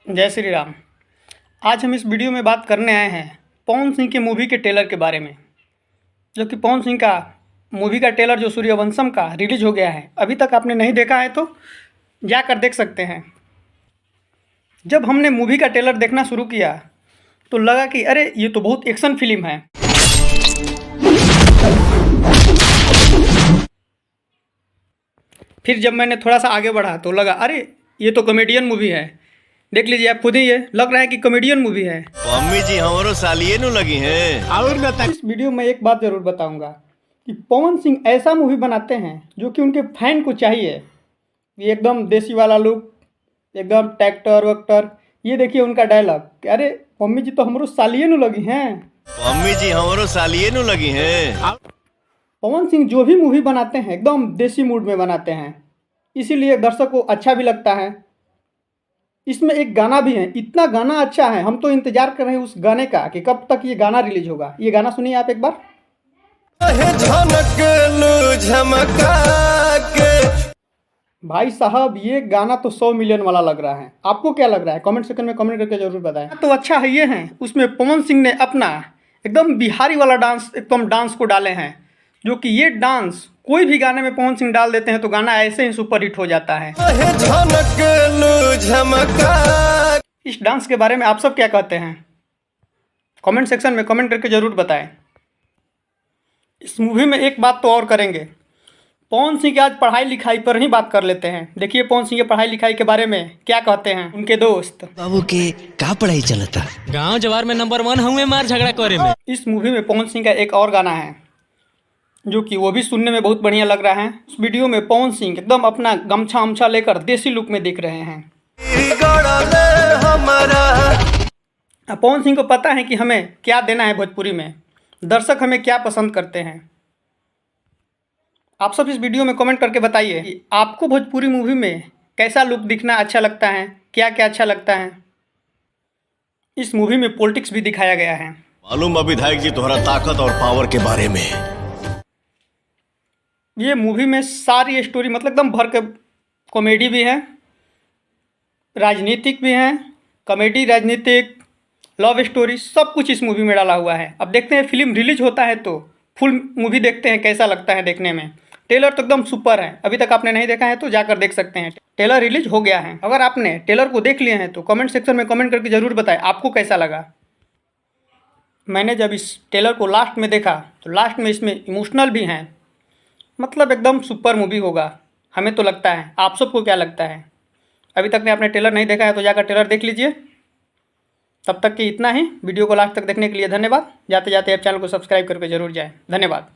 जय श्री राम। आज हम इस वीडियो में बात करने आए हैं पवन सिंह के मूवी के ट्रेलर के बारे में, जो कि पवन सिंह का मूवी का ट्रेलर जो सूर्यवंशम का रिलीज हो गया है। अभी तक आपने नहीं देखा है तो जाकर देख सकते हैं। जब हमने मूवी का ट्रेलर देखना शुरू किया तो लगा कि अरे ये तो बहुत एक्शन फिल्म है। फिर जब मैंने थोड़ा सा आगे बढ़ा तो लगा अरे ये तो कॉमेडियन मूवी है। देख लीजिए आप खुद ही, ये लग रहा है कि कॉमेडियन मूवी है। मम्मी जी हमारो सालिए नु लगी हैं। और इस वीडियो में एक बात ज़रूर बताऊंगा कि पवन सिंह ऐसा मूवी बनाते हैं जो कि उनके फैन को चाहिए। ये एकदम देसी वाला लुक, एकदम ट्रैक्टर वैक्टर। ये देखिए उनका डायलॉग कि अरे मम्मी जी तो हमारो सालिए नु लगी हैं। मम्मी जी हमारो सालिए नु लगी हैं। पवन सिंह जो भी मूवी बनाते हैं एकदम देसी मूड में बनाते हैं, इसीलिए दर्शक को अच्छा भी लगता है। इसमें एक गाना भी है, इतना गाना अच्छा है, हम तो इंतजार कर रहे हैं उस गाने का कि कब तक ये गाना रिलीज होगा। ये गाना सुनिए आप एक बार। भाई साहब ये गाना तो 100 मिलियन वाला लग रहा है। आपको क्या लग रहा है? कमेंट सेक्शन में कमेंट करके जरूर बताएं। तो अच्छा है ये है, उसमें पवन सिंह ने अपना एकदम बिहारी वाला डांस, एकदम डांस को डाले हैं, जो कि ये डांस कोई भी गाने में पवन सिंह डाल देते हैं तो गाना ऐसे ही सुपर हिट हो जाता है। इस डांस के बारे में आप सब क्या कहते हैं? कमेंट सेक्शन में कमेंट करके जरूर बताएं। इस मूवी में एक बात तो और करेंगे, पवन सिंह की आज पढ़ाई लिखाई पर ही बात कर लेते हैं। देखिए पवन सिंह के पढ़ाई लिखाई के बारे में क्या कहते हैं उनके दोस्त। बाबू के का पढ़ाई चलता? गांव जवार में नंबर 1 हुए मार झगड़ा करे में। इस मूवी में पवन सिंह का एक और गाना है जो कि वो भी सुनने में बहुत बढ़िया लग रहा है। उस वीडियो में पवन सिंह एकदम अपना गमछा अमछा लेकर देसी लुक में दिख रहे हैं। पवन सिंह को पता है कि हमें क्या देना है भोजपुरी में, दर्शक हमें क्या पसंद करते हैं। आप सब इस वीडियो में कमेंट करके बताइए कि आपको भोजपुरी मूवी में कैसा लुक दिखना अच्छा लगता है, क्या क्या अच्छा लगता है। इस मूवी में पॉलिटिक्स भी दिखाया गया है। मालूम विधायक जी तुम्हारा ताकत और पावर के बारे में। ये मूवी में सारी स्टोरी मतलब एकदम भर के कॉमेडी भी है, राजनीतिक भी है, कॉमेडी, राजनीतिक, लव स्टोरी, सब कुछ इस मूवी में डाला हुआ है। अब देखते हैं फिल्म रिलीज होता है तो फुल मूवी देखते हैं कैसा लगता है देखने में। ट्रेलर तो एकदम सुपर है, अभी तक आपने नहीं देखा है तो जाकर देख सकते हैं। ट्रेलर रिलीज हो गया है। अगर आपने ट्रेलर को देख लिए हैं तो कमेंट सेक्शन में कमेंट करके ज़रूर बताएं आपको कैसा लगा। मैंने जब इस ट्रेलर को लास्ट में देखा तो लास्ट में इसमें इमोशनल भी हैं, मतलब एकदम सुपर मूवी होगा हमें तो लगता है। आप सबको क्या लगता है? अभी तक ने आपने ट्रेलर नहीं देखा है तो जाकर ट्रेलर देख लीजिए। तब तक कि इतना ही। वीडियो को लास्ट तक देखने के लिए धन्यवाद। जाते जाते आप चैनल को सब्सक्राइब करके जरूर जाएं। धन्यवाद।